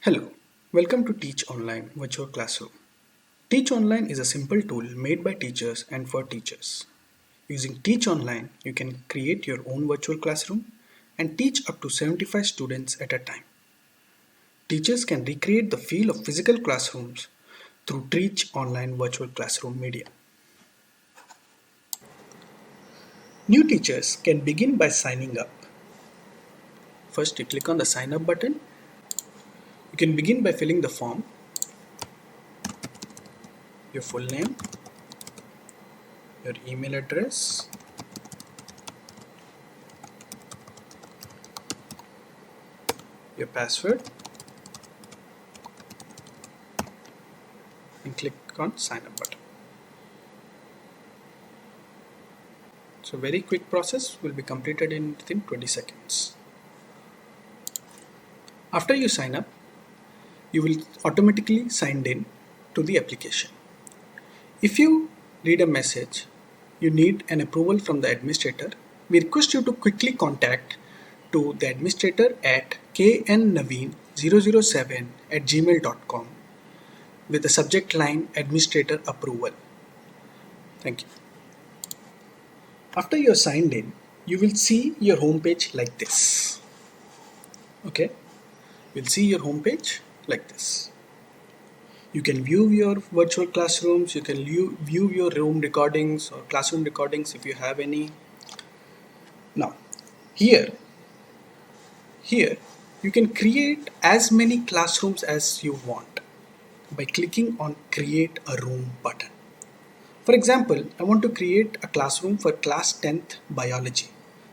Hello, welcome to Teach Online Virtual Classroom. Teach Online is a simple tool made by teachers and for teachers. Using Teach Online, you can create your own virtual classroom and teach up to 75 students at a time. Teachers can recreate the feel of physical classrooms through Teach Online Virtual Classroom media. New teachers can begin by signing up. First, you click on the sign up button. You can begin by filling the form, your full name, your email address, your password, and click on sign up button. So very quick process will be completed within 20 seconds. After you sign up, you will automatically signed in to the application. If you read a message, you need an approval from the administrator. We request you to quickly contact to the administrator at knaveen007@gmail.com with the subject line administrator approval. Thank you. After you're signed in, you will see your homepage like this. Okay, you'll see your homepage like this. You can view your virtual classrooms, you can view your room recordings or classroom recordings if you have any. Now, here you can create as many classrooms as you want by clicking on create a room button. For example, I want to create a classroom for class 10th biology.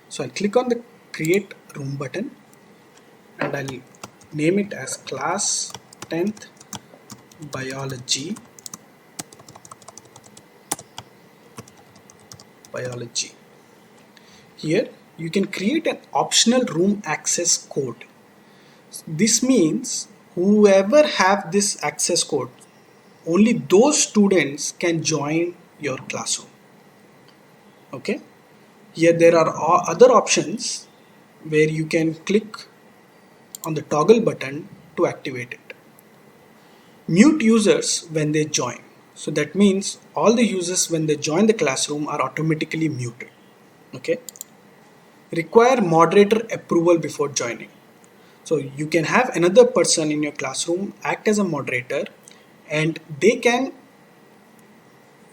So I'll click on the create room button and I'll name it as class 10th biology. Here you can create an optional room access code. This means whoever have this access code, only those students can join your classroom. Okay, here there are other options where you can click on the toggle button to activate it. Mute users when they join. So that means all the users when they join the classroom are automatically muted. Okay. Require moderator approval before joining. So you can have another person in your classroom act as a moderator and they can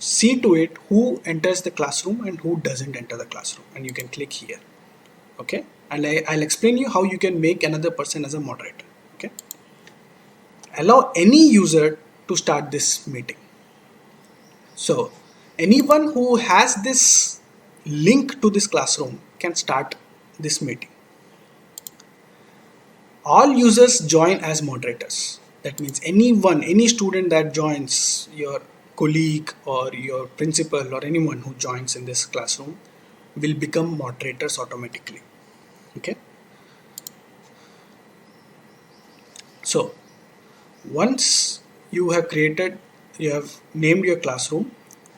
see to it who enters the classroom and who doesn't enter the classroom, and you can click here. Okay, and I'll explain you how you can make another person as a moderator. Okay, allow any user to start this meeting. So anyone who has this link to this classroom can start this meeting. All users join as moderators. That means any student that joins, your colleague or your principal or anyone who joins in this classroom will become moderators automatically. Okay. So once you have named your classroom,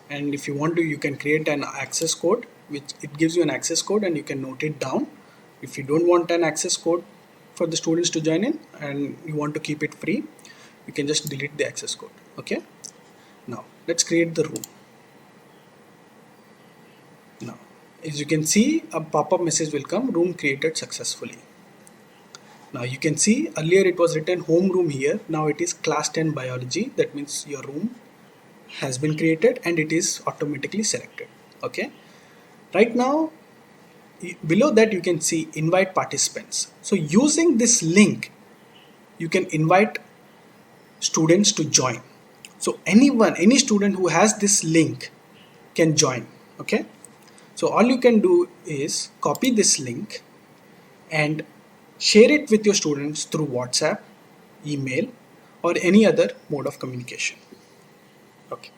and if you want to, you can create an access code, which it gives you an access code and you can note it down. If you don't want an access code for the students to join in and you want to keep it free, you can just delete the access code. Okay, now let's create the room. Now as you can see, a pop-up message will come, room created successfully. Now you can see earlier it was written home room, here now it is class 10 biology. That means your room has been created and it is automatically selected. Okay, right now below that you can see invite participants. So using this link you can invite students to join. So any student who has this link can join. Okay, so all you can do is copy this link and share it with your students through WhatsApp, email, or any other mode of communication. Okay.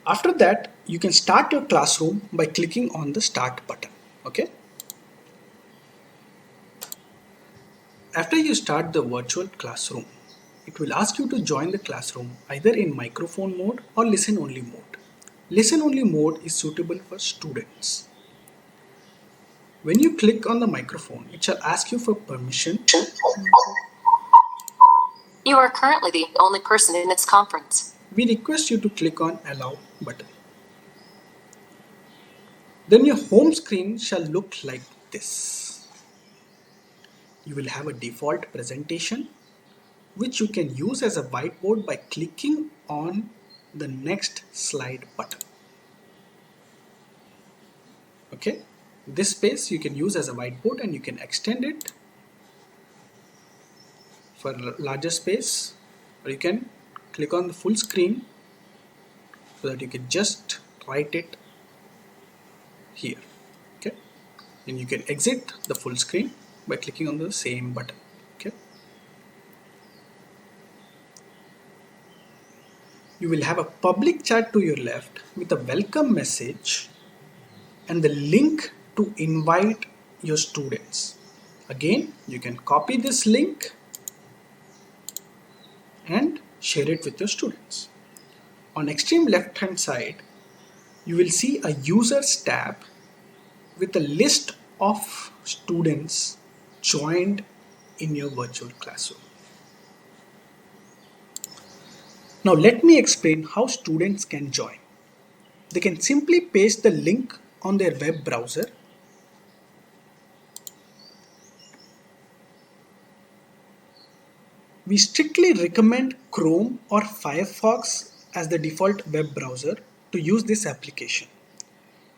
After that, you can start your classroom by clicking on the start button. Okay. After you start the virtual classroom, it will ask you to join the classroom either in microphone mode or listen only mode. Listen only mode is suitable for students. When you click on the microphone, it shall ask you for permission You are currently the only person in its conference. We request you to click on Allow button. Then your home screen shall look like this. You will have a default presentation which you can use as a whiteboard by clicking on the next slide button. Okay, this space you can use as a whiteboard and you can extend it for larger space, or you can click on the full screen so that you can just write it here. Okay, and you can exit the full screen by clicking on the same button. Okay, you will have a public chat to your left with a welcome message and the link to invite your students. Again, you can copy this link and share it with your students. On extreme left hand side, you will see a users tab with a list of students joined in your virtual classroom. Now let me explain how students can join. They can simply paste the link on their web browser. We strictly recommend Chrome or Firefox as the default web browser to use this application.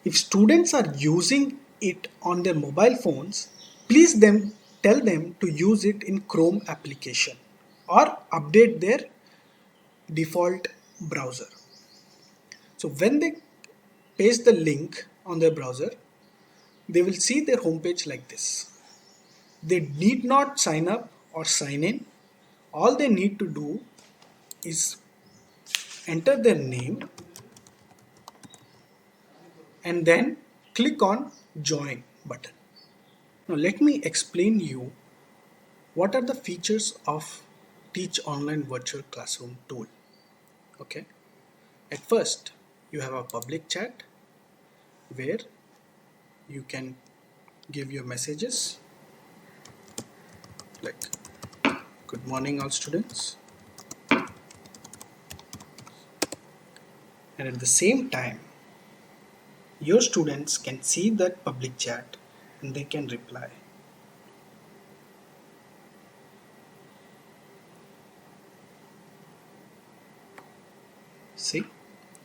If students are using it on their mobile phones, please tell them to use it in Chrome application or update their default browser. So when they paste the link on their browser, they will see their homepage like this. They need not sign up or sign in. All they need to do is enter their name and then click on join button. Now let me explain you what are the features of Teach Online Virtual Classroom tool. Okay, at first you have a public chat where you can give your messages like good morning all students, and at the same time your students can see that public chat and they can reply. See,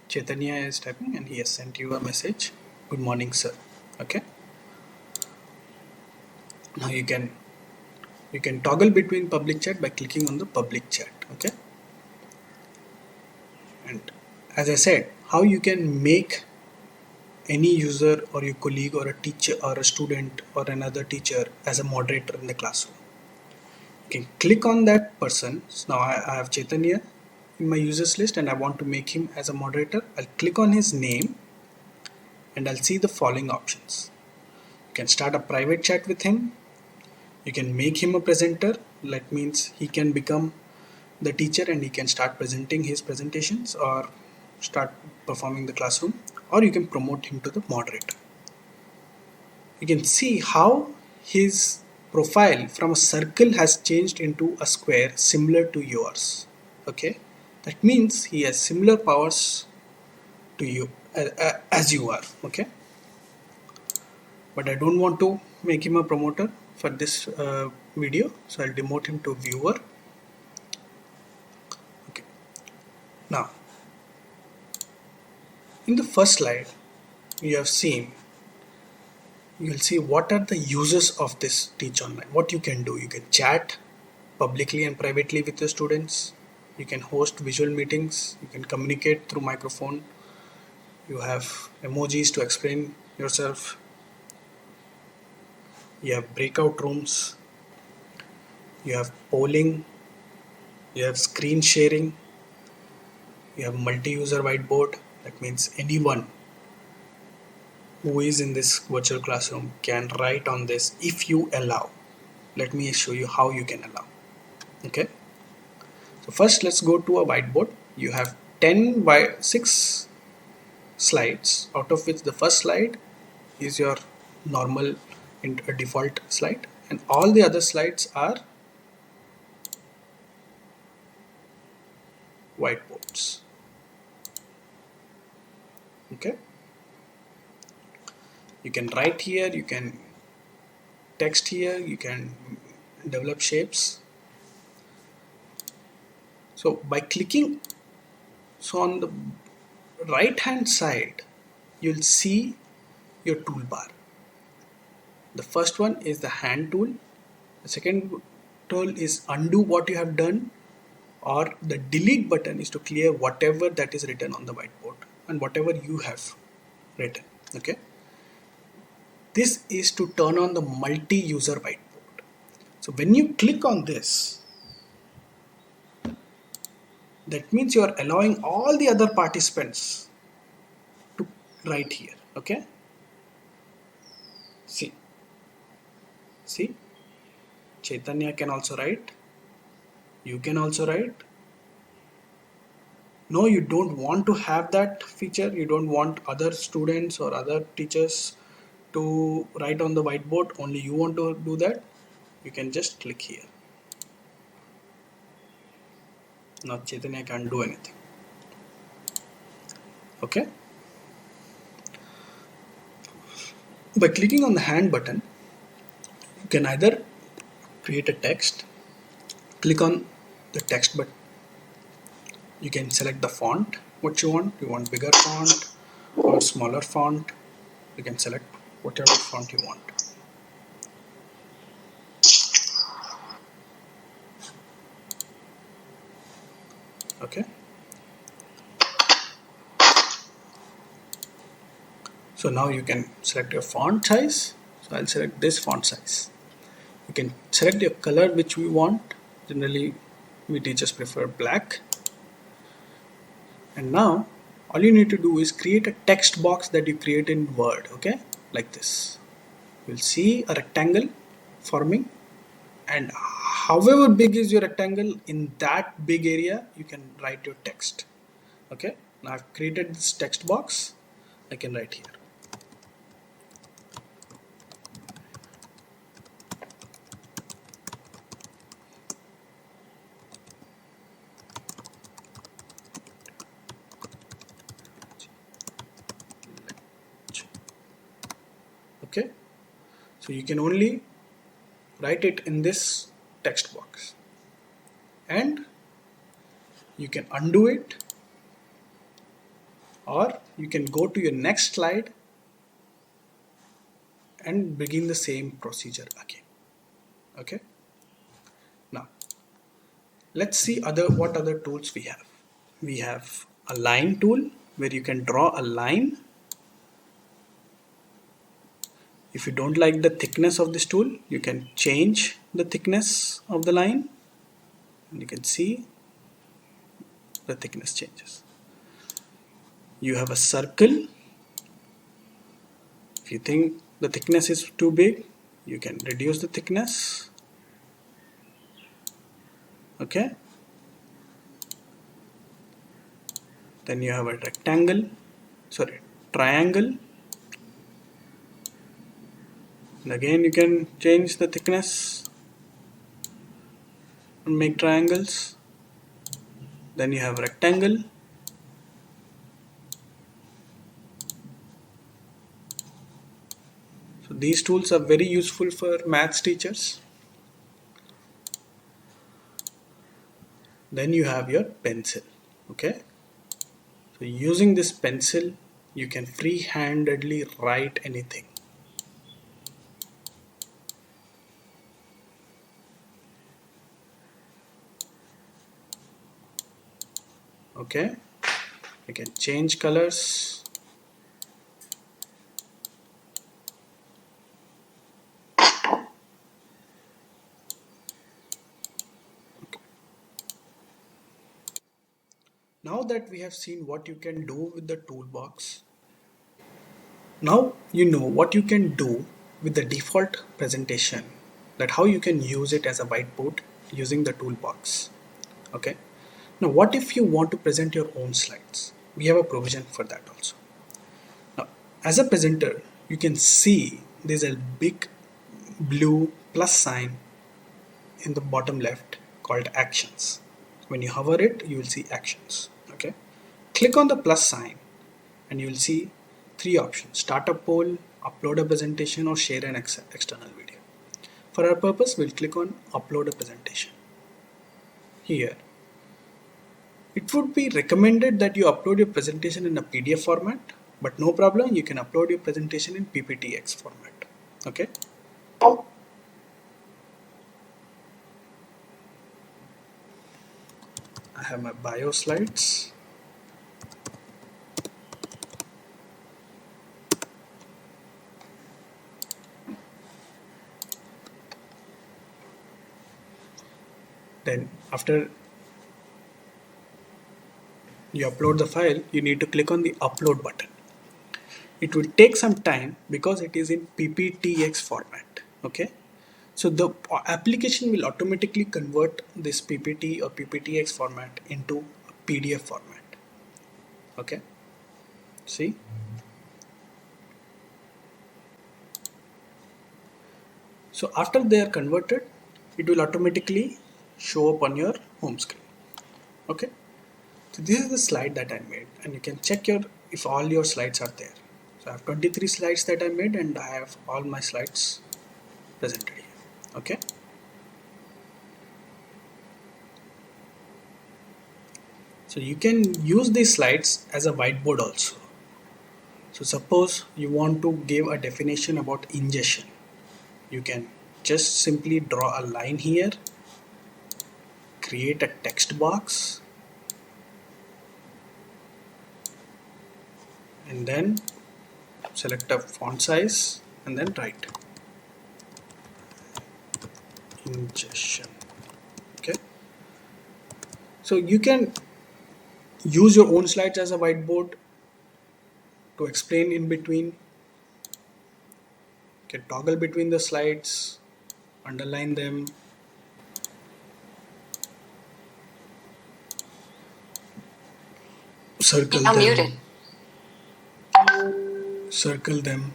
Chaitanya is typing and he has sent you a message. Good morning, sir. Okay. Now you can toggle between public chat by clicking on the public chat. Okay. And as I said, how you can make any user or your colleague or a teacher or a student or another teacher as a moderator in the classroom. You can click on that person. So now I have Chaitanya in my users list and I want to make him as a moderator. I'll click on his name and I'll see the following options. You can start a private chat with him. You can make him a presenter. That means he can become the teacher and he can start presenting his presentations or start performing the classroom, or you can promote him to the moderator. You can see how his profile from a circle has changed into a square similar to yours. Okay, that means he has similar powers to you as you are. Okay, but I don't want to make him a promoter for this video, so I'll demote him to viewer. Okay, now in the first slide you have seen, you'll see what are the uses of this Teach Online. What you can do, you can chat publicly and privately with your students, you can host visual meetings, you can communicate through microphone, you have emojis to explain yourself, you have breakout rooms, you have polling, you have screen sharing, you have multi-user whiteboard. That means anyone who is in this virtual classroom can write on this if you allow. Let me show you how you can allow. Okay, so first let's go to a whiteboard. You have 6 slides, out of which the first slide is your normal default slide and all the other slides are whiteboards. Okay, you can write here, you can text here, you can develop shapes. So by clicking, so on the right hand side you'll see your toolbar. The first one is the hand tool, the second tool is undo what you have done, or the delete button is to clear whatever that is written on the whiteboard and whatever you have written. Okay, this is to turn on the multi-user whiteboard. So when you click on this, that means you are allowing all the other participants to write here. Okay, see, Chaitanya can also write, you can also write. No, you don't want to have that feature, you don't want other students or other teachers to write on the whiteboard, only you want to do that, you can just click here. Now Chaitanya can't do anything. Okay, by clicking on the hand button, you can either create a text, click on the text button, you can select the font what you want bigger font or smaller font, you can select whatever font you want. Okay, so now you can select your font size. So I'll select this font size. You can select your color which we want. Generally we teachers prefer black. And now all you need to do is create a text box that you create in Word. Okay, like this. You'll see a rectangle forming, and however big is your rectangle, in that big area you can write your text. Okay, now I've created this text box. I can write here. Okay, so you can only write it in this text box, and you can undo it, or you can go to your next slide and begin the same procedure again. Okay, now let's see what other tools we have. We have a line tool where you can draw a line. If you don't like the thickness of this tool, you can change the thickness of the line, and you can see the thickness changes. You have a circle. If you think the thickness is too big, you can reduce the thickness. Okay, then you have a triangle, and again you can change the thickness and make triangles. Then you have rectangle. So these tools are very useful for maths teachers. Then you have your pencil. Okay, so using this pencil you can free-handedly write anything. Okay, you can change colors. Now that we have seen what you can do with the toolbox, now you know what you can do with the default presentation, that how you can use it as a whiteboard using the toolbox. Okay, now what if you want to present your own slides? We have a provision for that also. Now as a presenter, you can see there's a big blue plus sign in the bottom left called actions. When you hover it, you will see actions. Okay, click on the plus sign and you will see three options: start a poll, upload a presentation, or share an external video. For our purpose, we'll click on upload a presentation. Here, it would be recommended that you upload your presentation in a PDF format, but no problem, you can upload your presentation in PPTX format. Okay. I have my bio slides. Then after you upload the file, you need to click on the upload button. It will take some time because it is in PPTX format. Okay, so the application will automatically convert this PPT or PPTX format into a PDF format. Okay, see, so after they are converted, it will automatically show up on your home screen. Okay, so this is the slide that I made, and you can check if all your slides are there. So I have 23 slides that I made, and I have all my slides presented here. Okay, so you can use these slides as a whiteboard also. So suppose you want to give a definition about ingestion, you can just simply draw a line here, create a text box, and then select a font size and then write ingestion. Okay, so you can use your own slides as a whiteboard to explain in between. You can toggle between the slides, underline them, circle Now them, muted. circle them,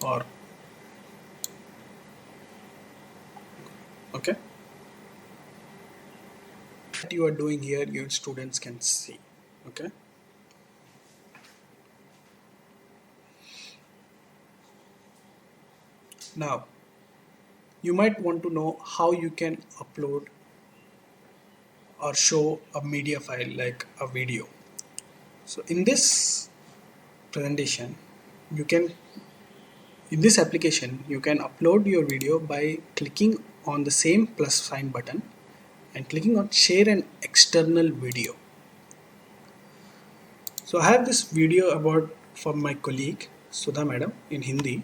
or okay, what you are doing here, your students can see. Okay, now you might want to know how you can upload or show a media file like a video. So in this presentation, you can, in this application, you can upload your video by clicking on the same plus sign button and clicking on share an external video. So I have this video about from my colleague Sudha madam in Hindi.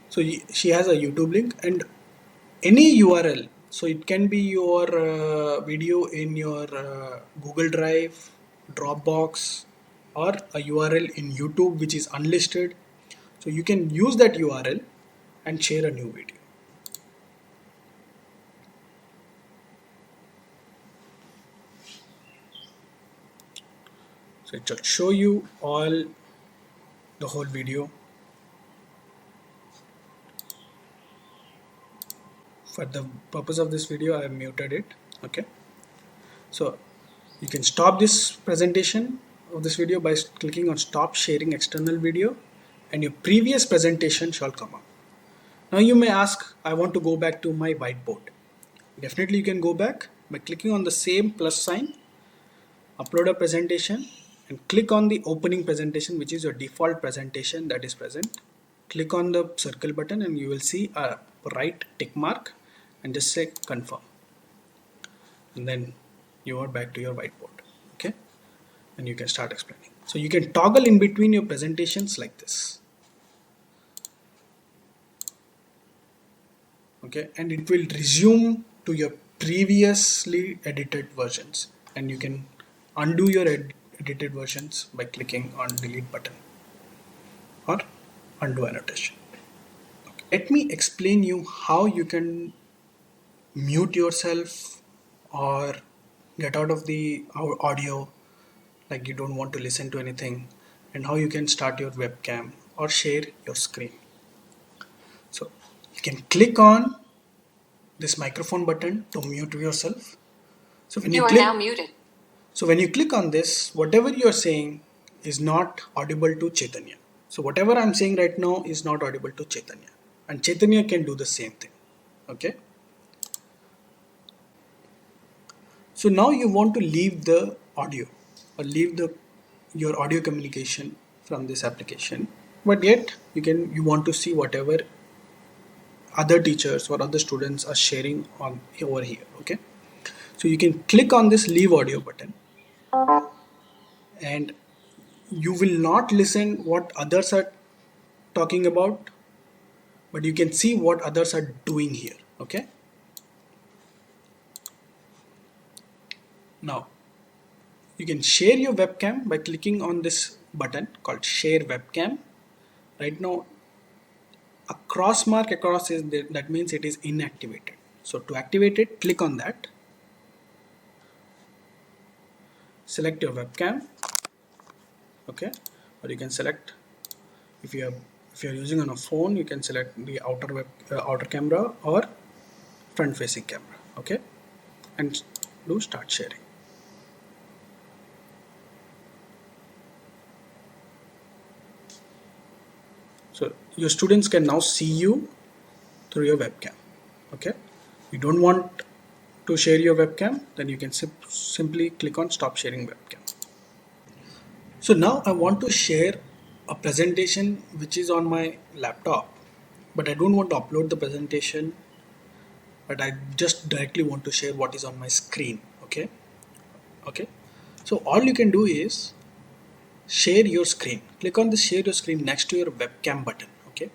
So she has a YouTube link and any URL. So it can be your video in your Google Drive, Dropbox, or a URL in YouTube which is unlisted. So you can use that URL and share a new video. So it will show you all the whole video. For the purpose of this video, I have muted it. Okay, so you can stop this presentation of this video by clicking on stop sharing external video, and your previous presentation shall come up. Now you may ask, I want to go back to my whiteboard. Definitely you can go back by clicking on the same plus sign, upload a presentation, and click on the opening presentation, which is your default presentation that is present. Click on the circle button and you will see a right tick mark and just say confirm, and then you are back to your whiteboard. Okay, and you can start explaining. So you can toggle in between your presentations like this. Okay, and it will resume to your previously edited versions, and you can undo your edited versions by clicking on delete button or undo annotation. Okay. Let me explain you how you can mute yourself or get out of the audio like you don't want to listen to anything, and how you can start your webcam or share your screen. So you can click on this microphone button to mute yourself. So when You you are click, now muted. so when you click on this, whatever you're saying is not audible to Chaitanya. So whatever I'm saying right now is not audible to Chaitanya, and Chaitanya can do the same thing. Okay. So now you want to leave the audio or leave the your audio communication from this application, but yet you want to see whatever other teachers or other students are sharing on over here. Okay. So you can click on this leave audio button, and you will not listen what others are talking about, but you can see what others are doing here. Okay. Now you can share your webcam by clicking on this button called share webcam. Right now a cross mark across is there, that means it is inactivated. So to activate it, click on that, select your webcam. Okay. Or you can select, if you have, if you are using on a phone, you can select the outer camera or front facing camera. Okay. And do start sharing. So your students can now see you through your webcam. Okay. You don't want to share your webcam, then you can simply click on stop sharing webcam. So now I want to share a presentation which is on my laptop, but I don't want to upload the presentation, but I just directly want to share what is on my screen. Okay. Okay. So all you can do is share your screen. Click on the share your screen next to your webcam button. Okay.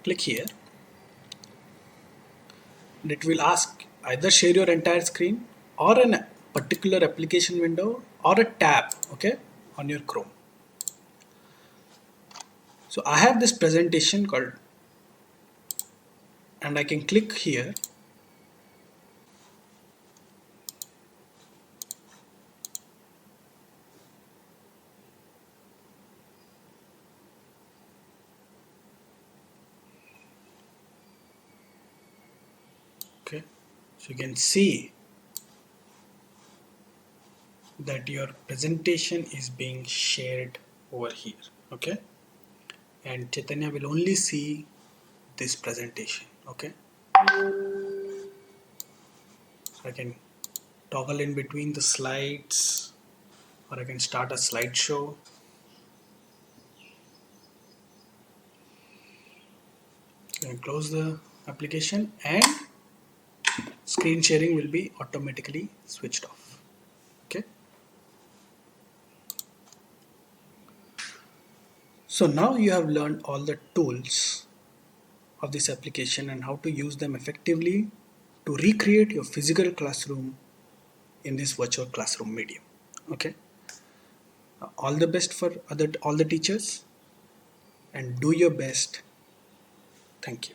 Click here, and it will ask either share your entire screen or a particular application window or a tab. Okay. On your Chrome. So I have this presentation called, and I can click here. Okay. So you can see that your presentation is being shared over here. Okay. And Chaitanya will only see this presentation. Okay. So I can toggle in between the slides, or I can start a slideshow. So I can close the application and screen sharing will be automatically switched off. Okay. So now you have learned all the tools of this application and how to use them effectively to recreate your physical classroom in this virtual classroom medium. Okay. All the best for all the teachers, and do your best. Thank you.